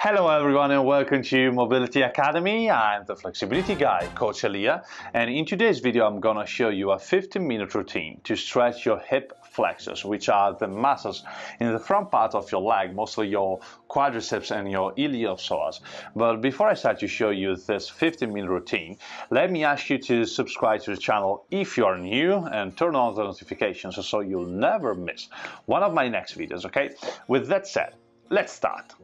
Hello everyone and welcome to Mobility Academy. I'm the flexibility guy, Coach Elia, and in today's video I'm gonna show you a 15-minute routine to stretch your hip flexors, which are the muscles in the front part of your leg, mostly your quadriceps and your iliopsoas. But before I start to show you this 15-minute routine, let me ask you to subscribe to the channel if you are new and turn on the notifications so you'll never miss one of my next videos, okay? With that said, let's start.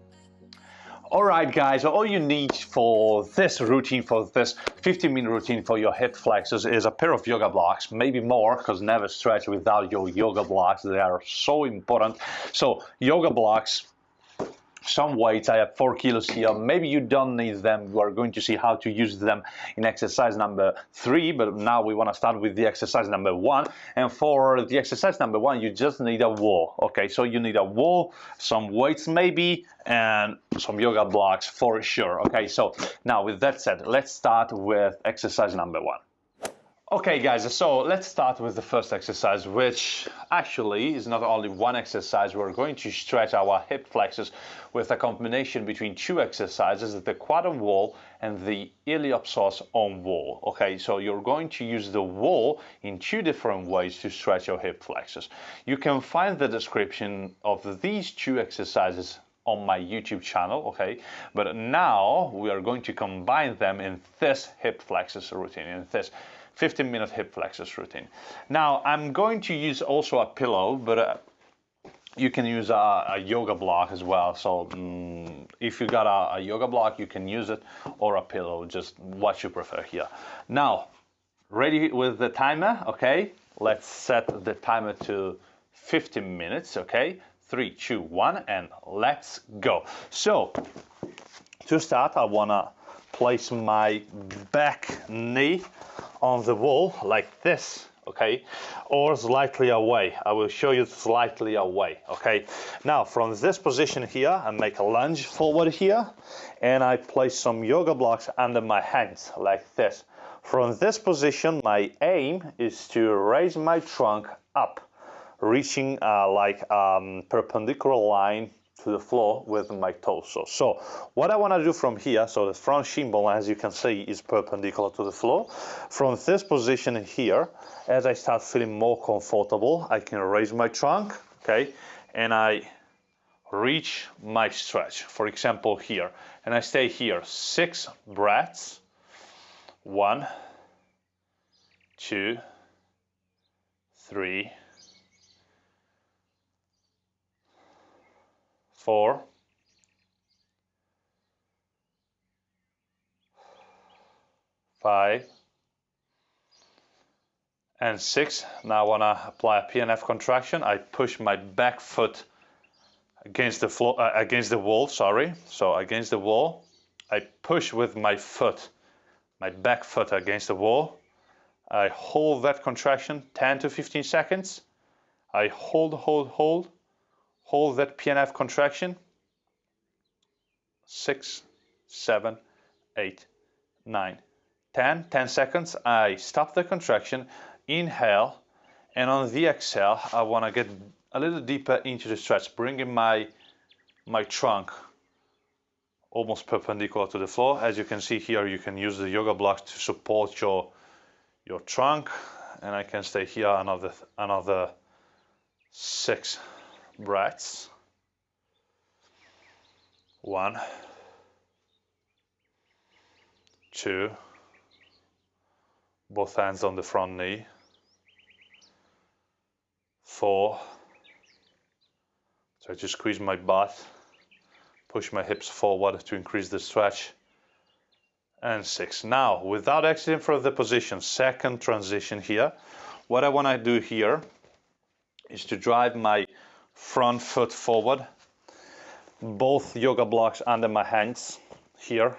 Alright guys, all you need for this routine, for this 15-minute routine for your hip flexors is a pair of yoga blocks, maybe more, because never stretch without your yoga blocks. They are so important. So yoga blocks, some weights. I have 4 kilos here. Maybe you don't need them. We are going to see how to use them in exercise number 3, but now we want to start with the exercise number 1. And for the exercise number 1, you just need a wall. Okay, so you need a wall, some weights maybe, and some yoga blocks for sure. Okay, so now with that said, let's start with exercise number 1. Okay guys, so let's start with the first exercise, which actually is not only one exercise. We're going to stretch our hip flexors with a combination between 2 exercises, the quad on wall and the iliopsoas on wall. Okay, so you're going to use the wall in 2 different ways to stretch your hip flexors. You can find the description of these 2 exercises on my YouTube channel, okay? But now we are going to combine them in this hip flexors routine, in this 15-minute hip flexors routine. Now I'm going to use also a pillow, but you can use a yoga block as well. So if you got a yoga block, you can use it, or a pillow, just what you prefer here. Now, ready with the timer? Okay, let's set the timer to 15 minutes, okay? 3, 2, 1, and let's go. So to start, I wanna place my back knee on the wall like this, okay, or slightly away. I will show you slightly away, okay. Now from this position here, I make a lunge forward here, and I place some yoga blocks under my hands like this. From this position, my aim is to raise my trunk up, reaching perpendicular line to the floor with my torso. So what I want to do from here, so the front shin bone, as you can see, is perpendicular to the floor. From this position here, as I start feeling more comfortable, I can raise my trunk, okay, and I reach my stretch, for example here, and I stay here 6 breaths. 1, 2, 3, 4, 5, and 6. Now I want to apply a PNF contraction. I push my back foot against the floor, against the wall. Sorry. So against the wall, I push with my foot, my back foot against the wall. I hold that contraction 10 to 15 seconds. I hold that PNF contraction. 6, 7, 8, 9, 10 seconds. I stop the contraction, inhale, and on the exhale, I want to get a little deeper into the stretch, bringing my trunk almost perpendicular to the floor. As you can see here, you can use the yoga blocks to support your trunk, and I can stay here another 6 breaths. 1, 2, both hands on the front knee. 4, try to squeeze my butt, push my hips forward to increase the stretch. And 6. Now, without exiting from the position, second transition here, what I want to do here is to drive my front foot forward, both yoga blocks under my hands here,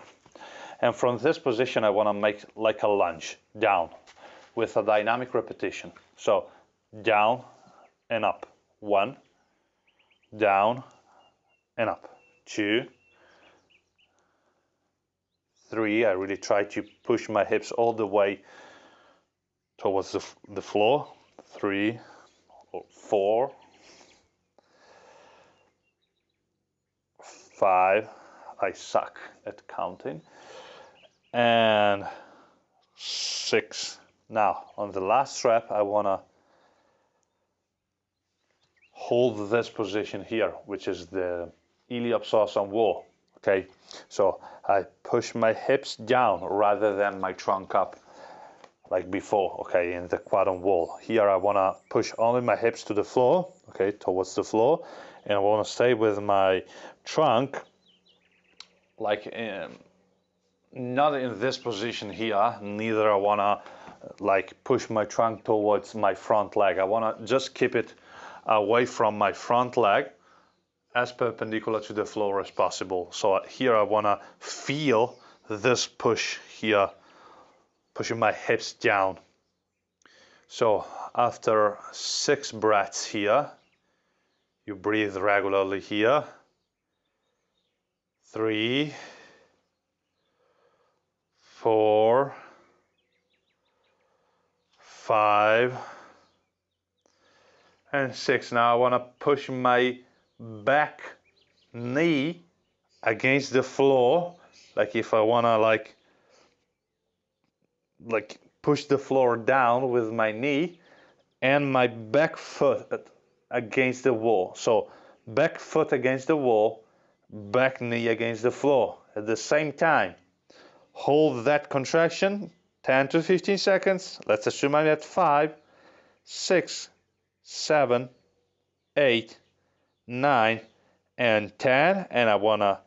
and from this position I want to make like a lunge down with a dynamic repetition. So down and up, 1, down and up, 2, 3. I really try to push my hips all the way towards the floor. 3, 4, 5, I suck at counting. And 6. Now, on the last rep, I want to hold this position here, which is the Iliopsoas on wall. Okay, so I push my hips down rather than my trunk up like before, okay, in the quad on wall. Here I want to push only my hips to the floor, okay, towards the floor, and I want to stay with my trunk like not in this position here, neither I want to like push my trunk towards my front leg. I want to just keep it away from my front leg, as perpendicular to the floor as possible. So here I want to feel this push here, pushing my hips down. So after 6 breaths here, you breathe regularly here. 3, 4, 5, and 6. Now I want to push my back knee against the floor, like if I want to like push the floor down with my knee, and my back foot against the wall. So back foot against the wall, back knee against the floor at the same time. Hold that contraction 10 to 15 seconds. Let's assume I'm at 5, 6, 7, 8, 9, and 10. And I want to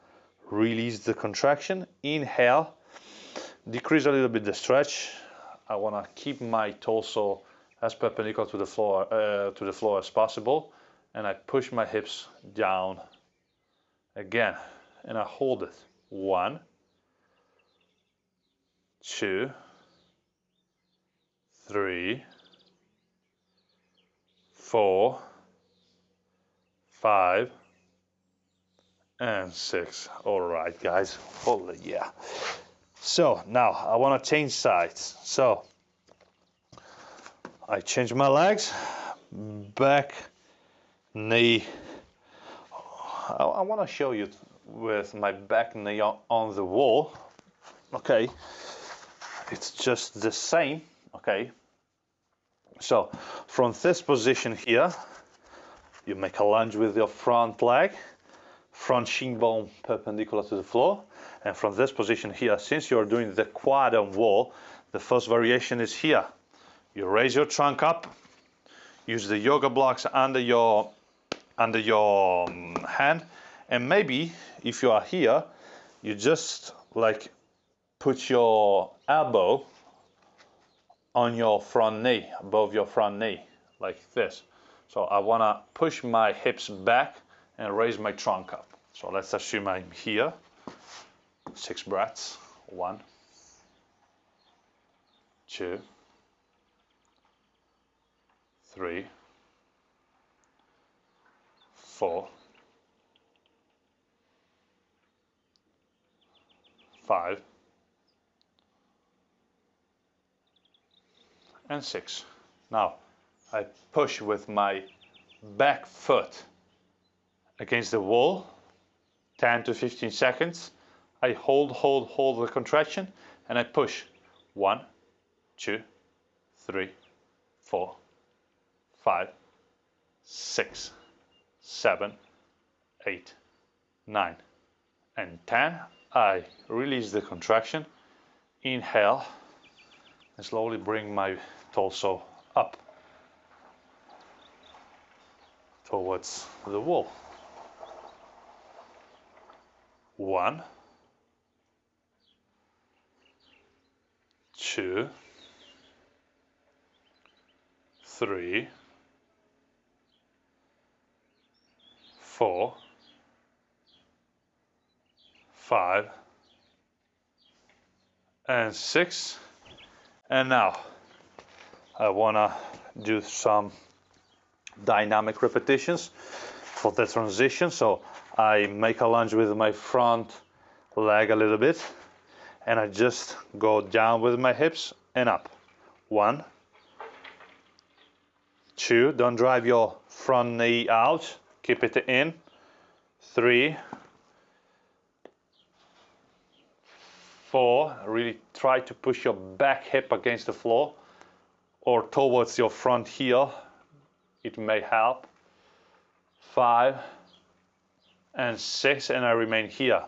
release the contraction. Inhale, decrease a little bit the stretch. I want to keep my torso as perpendicular to the floor as possible, and I push my hips down again, and I hold it. 1, 2, 3, 4, 5, and 6. All right, guys. Holy yeah. So now I want to change sides. So I change my legs, back, knee. I want to show you with my back knee on the wall. Okay, it's just the same. Okay, so from this position here, you make a lunge with your front leg, front shin bone perpendicular to the floor, and from this position here, since you're doing the quad on wall, the first variation is here. You raise your trunk up, use the yoga blocks under your hand, and maybe if you are here, you just like put your elbow on your front knee, above your front knee, like this. So I want to push my hips back and raise my trunk up. So let's assume I'm here. 6 breaths. 1, 2, 3, 4, 5, and 6. Now I push with my back foot against the wall, 10 to 15 seconds. I hold the contraction, and I push. 1, 2, 3, 4, 5, 6, 7, 8, 9, and 10. I release the contraction, inhale, and slowly bring my torso up towards the wall. 1, 2, 3, 4, 5, and 6. And now I want to do some dynamic repetitions for the transition. So I make a lunge with my front leg a little bit, and I just go down with my hips and up. 1, 2, don't drive your front knee out, keep it in. 3, 4, really try to push your back hip against the floor or towards your front heel. It may help. 5 and 6, and I remain here.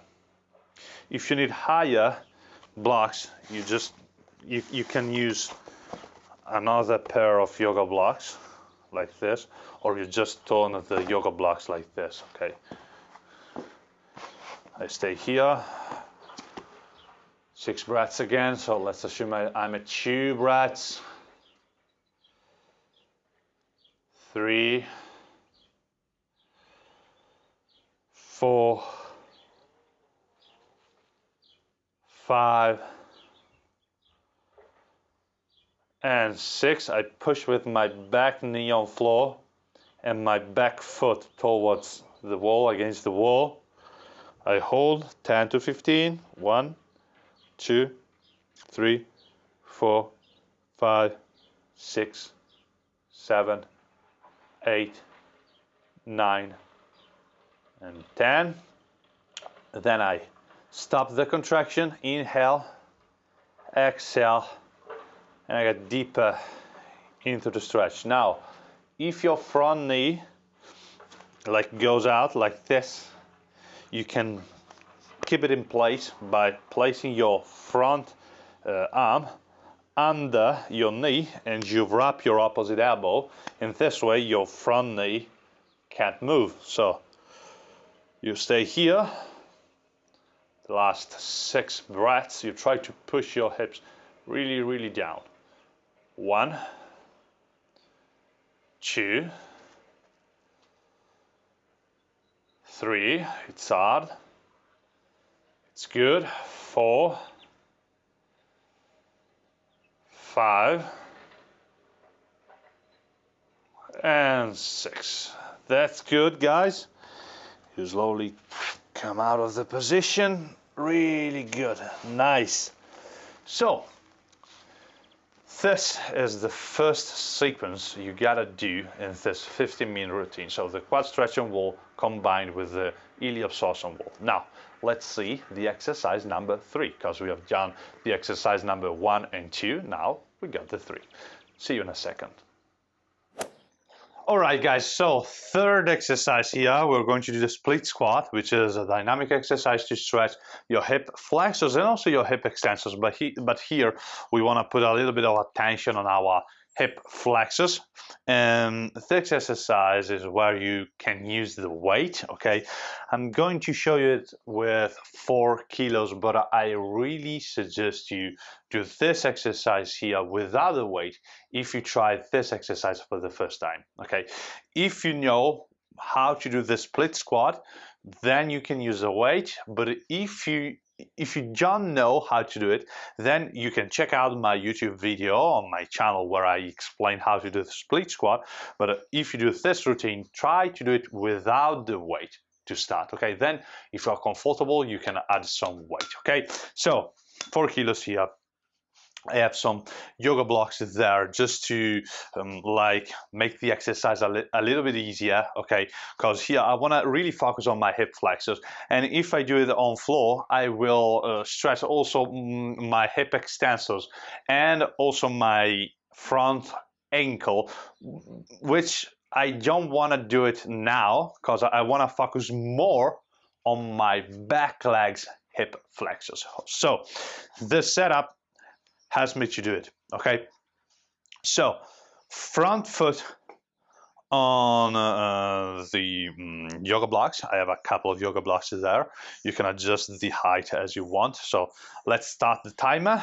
If you need higher blocks, you can use another pair of yoga blocks like this, or you just turn the yoga blocks like this. Okay, I stay here. 6 breaths again, so let's assume I'm at 2 breaths. 3, 4, 5, and 6. I push with my back knee on floor and my back foot towards the wall, against the wall. I hold 10 to 15. 1, 2, 3, 4, 5, 6, 7, 8, 9, and 10. Then I stop the contraction, inhale, exhale, and I get deeper into the stretch. Now, if your front knee goes out like this, you can keep it in place by placing your front arm under your knee, and you wrap your opposite elbow. In this way, your front knee can't move. So you stay here. The last 6 breaths, you try to push your hips really, really down. 1, 2, 3, it's hard, it's good. 4, 5, and 6. That's good, guys. You slowly come out of the position. Really good, nice. So this is the first sequence you gotta do in this 15-minute routine. So the quad stretching wall combined with the iliopsoas wall. Now let's see the exercise number 3, because we have done the exercise number 1 and 2. Now we got the 3. See you in a second. All right, guys, so third exercise here, we're going to do the split squat, which is a dynamic exercise to stretch your hip flexors and also your hip extensors. But here we want to put a little bit of attention on our hip flexors. And this exercise is where you can use the weight, okay? I'm going to show you it with 4 kilos, but I really suggest you do this exercise here without the weight if you try this exercise for the first time, okay? If you know how to do the split squat, then you can use a weight, but if you don't know how to do it, then you can check out my YouTube video on my channel where I explain how to do the split squat. But if you do this routine, try to do it without the weight to start, okay? Then if you're comfortable, you can add some weight, okay? So 4 kilos here. I have some yoga blocks there just to make the exercise a little bit easier, okay? Because here I want to really focus on my hip flexors, and if I do it on floor, I will stretch also my hip extensors and also my front ankle, which I don't want to do it now because I want to focus more on my back legs hip flexors. So the setup has me to do it, okay? So front foot on the yoga blocks. I have a couple of yoga blocks there. You can adjust the height as you want. So let's start the timer.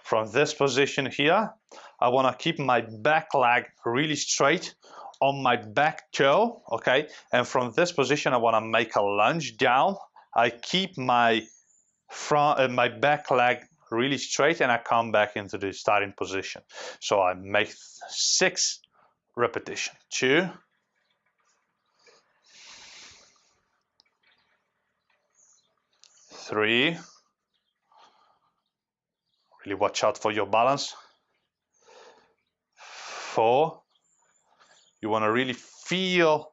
From this position here, I want to keep my back leg really straight on my back toe, okay? And from this position, I want to make a lunge down. I keep my my back leg really straight, and I come back into the starting position. So I make 6 repetitions. 2, 3. Really watch out for your balance. 4. You want to really feel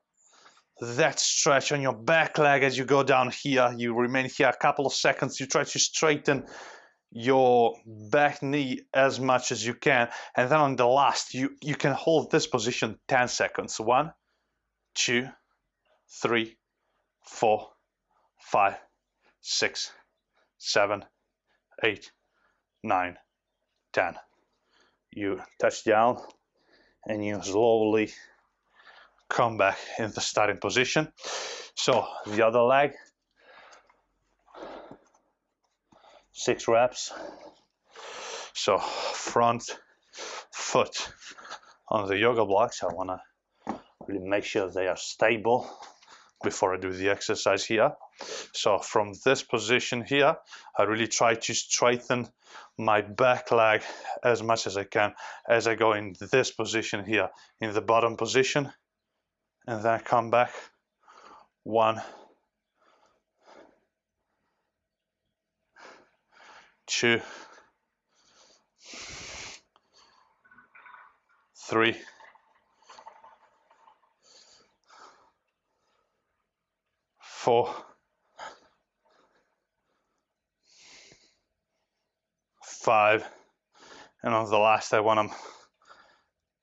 that stretch on your back leg as you go down here. You remain here a couple of seconds. You try to straighten your back knee as much as you can, and then on the last you can hold this position 10 seconds. 1, 2, 3, 4, 5, 6, 7, 8, 9, 10. You touch down and you slowly come back in the starting position. So the other leg, 6 reps. So front foot on the yoga blocks. I want to really make sure they are stable before I do the exercise here. So from this position here, I really try to straighten my back leg as much as I can as I go in this position here, in the bottom position, and then I come back. 1, 2, 3, 4, 5, and on the last I want to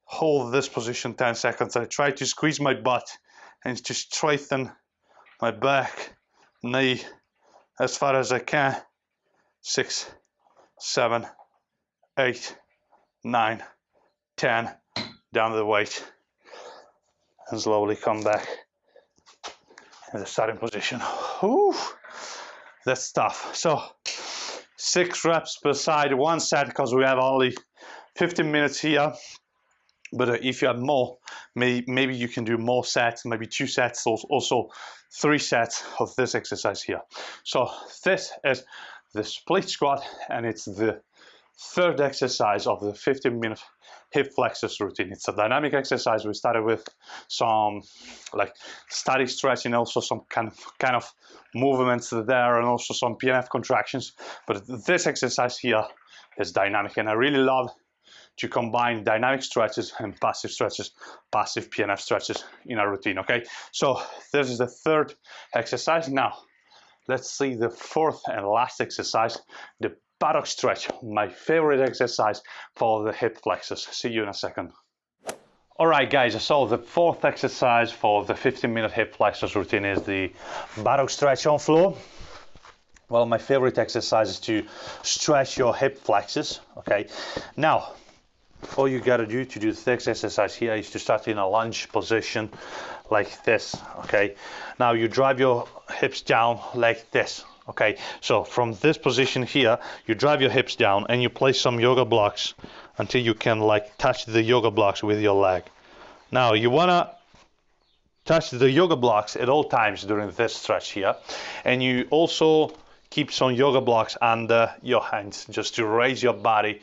hold this position 10 seconds. I try to squeeze my butt and to straighten my back, knee as far as I can. 6, 7, 8, 9, 10, down the weight, and slowly come back in the starting position. Whew, that's tough. So 6 reps per side, 1 set, because we have only 15 minutes here. But if you have more, maybe you can do more sets, maybe 2 sets, also 3 sets of this exercise here. So this is the split squat, and it's the 3rd exercise of the 15-minute hip flexors routine. It's a dynamic exercise. We started with some like static stretching, also some kind of movements there, and also some PNF contractions. But this exercise here is dynamic, and I really love to combine dynamic stretches and passive stretches, passive PNF stretches in a routine. Okay, so this is the 3rd exercise. Now let's see the 4th and last exercise, the buttock stretch, my favorite exercise for the hip flexors. See you in a second. All right, guys, so the 4th exercise for the 15-minute hip flexors routine is the buttock stretch on floor. Well, my favorite exercise is to stretch your hip flexors. Okay, now all you got to do to do this exercise here is to start in a lunge position like this. Okay, now you drive your hips down like this. Okay, so from this position here, you drive your hips down and you place some yoga blocks until you can like touch the yoga blocks with your leg. Now you want to touch the yoga blocks at all times during this stretch here, and you also keep some yoga blocks under your hands just to raise your body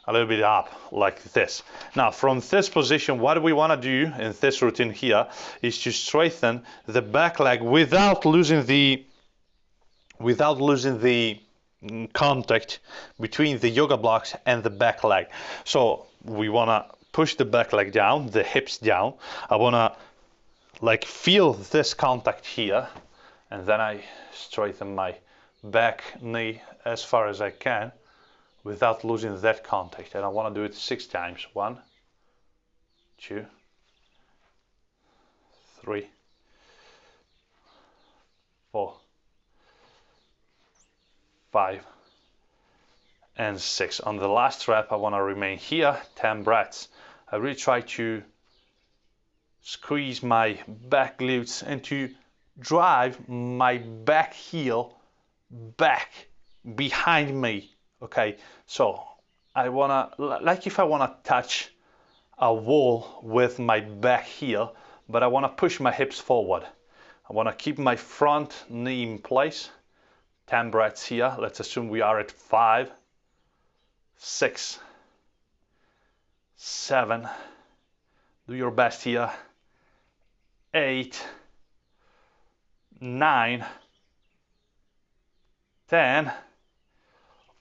a little bit up like this. Now from this position, what we want to do in this routine here is to straighten the back leg without losing the contact between the yoga blocks and the back leg. So we want to push the back leg down, the hips down. I want to like feel this contact here, and then I straighten my back knee as far as I can without losing that contact. And I want to do it 6 times. 1, 2, 3, 4, 5, and 6. On the last rep, I want to remain here 10 breaths. I really try to squeeze my back glutes and to drive my back heel back behind me. Okay, so I wanna, like if I wanna touch a wall with my back heel, but I wanna push my hips forward. I wanna keep my front knee in place. 10 breaths here. Let's assume we are at 5, 6, 7. Do your best here. 8, 9, 10.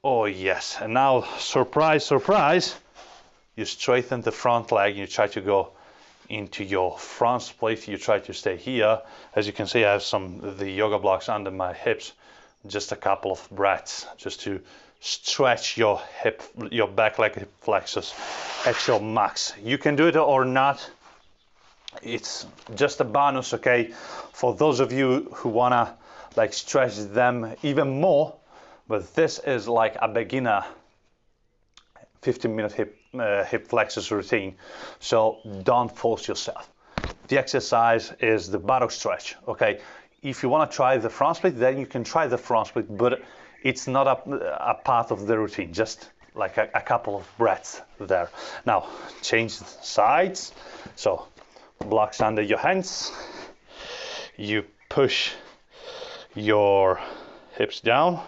Oh yes, and now surprise, surprise, you straighten the front leg, you try to go into your front split, you try to stay here. As you can see, I have the yoga blocks under my hips, just a couple of breaths, just to stretch your back leg hip flexors at your max. You can do it or not. It's just a bonus, okay, for those of you who wanna like stretch them even more. But this is like a beginner 15-minute hip flexors routine, so don't force yourself. The exercise is the buttock stretch, okay? If you want to try the front split, then you can try the front split, but it's not a part of the routine, just like a couple of breaths there. Now, change sides. So, blocks under your hands. You push your hips down.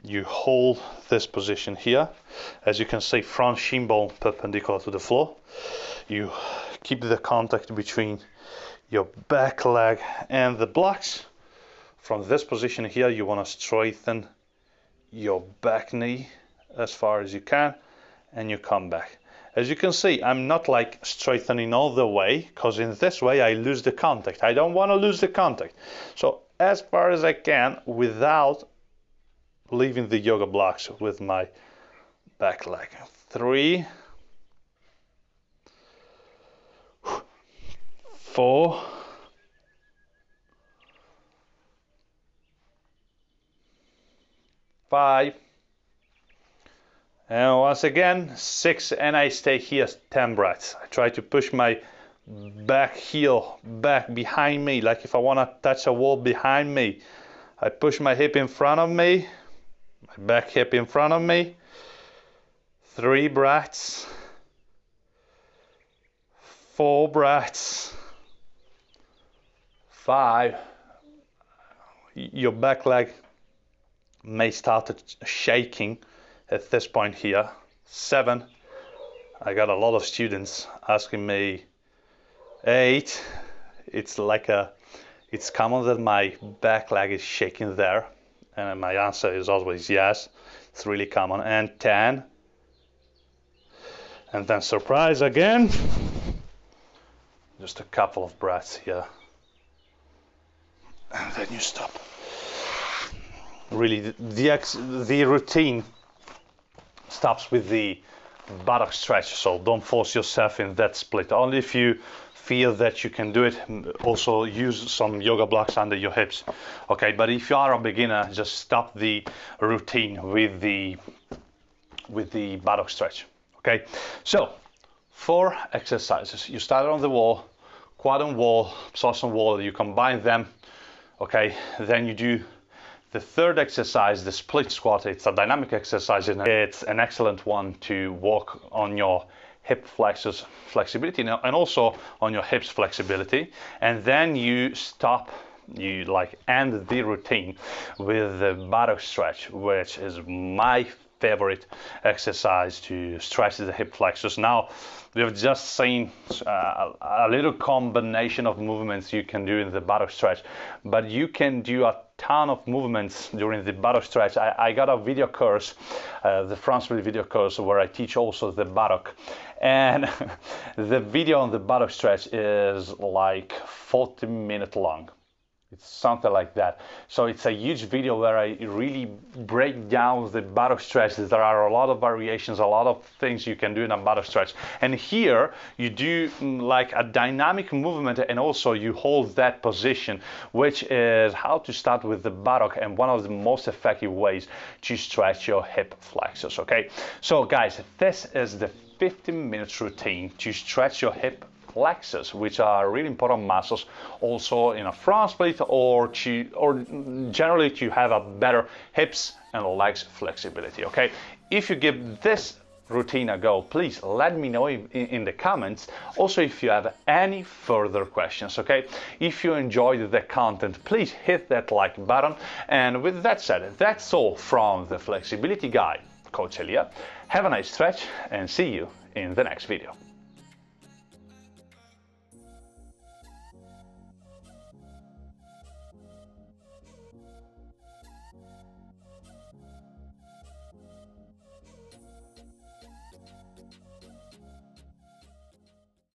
You hold this position here. As you can see, front shin bone perpendicular to the floor. You keep the contact between your back leg and the blocks. From this position here, you want to straighten your back knee as far as you can, and you come back. As you can see, I'm not like straightening all the way, because in this way I lose the contact. I don't want to lose the contact. So as far as I can without leaving the yoga blocks with my back leg. 3, 4, 5, and once again 6, and I stay here 10 breaths. I try to push my back heel back behind me, like if I want to touch a wall behind me. I push my hip in front of me, my back hip in front of me. 3 breaths, 4 breaths, 5. Your back leg may start shaking at this point here. 7. I got a lot of students asking me. 8. It's common that my back leg is shaking there, and my answer is always yes. It's really common. And 10. And then surprise again. Just a couple of breaths here. And then you stop. Really, the routine stops with the buttock stretch, so don't force yourself in that split. Only if you feel that you can do it. Also use some yoga blocks under your hips. Okay, but if you are a beginner, just stop the routine with the buttock stretch. Okay, so 4 exercises. You start on the wall, quad on wall, psoas on wall. You combine them. Okay, then you do the third exercise, the split squat. It's a dynamic exercise, and it's an excellent one to work on your hip flexors flexibility and also on your hips flexibility. And then you end the routine with the buttock stretch, which is my favorite exercise to stretch the hip flexors. Now, we've just seen a little combination of movements you can do in the buttock stretch, but you can do a ton of movements during the buttock stretch. I got a video course, the front split video course, where I teach also the buttock, and the video on the buttock stretch is like 40 minutes long. It's something like that. So it's a huge video where I really break down the buttock stretch. There are a lot of variations, a lot of things you can do in a buttock stretch. And here you do like a dynamic movement, and also you hold that position, which is how to start with the buttock and one of the most effective ways to stretch your hip flexors. Okay, so guys, this is the 15-minute routine to stretch your hip flexors, which are really important muscles also in a front split, or generally to have a better hips and legs flexibility. Okay, if you give this routine a go, please let me know in the comments. Also, if you have any further questions. Okay, if you enjoyed the content, please hit that like button. And with that said, that's all from the flexibility guy, Coach Elia. Have a nice stretch and see you in the next video.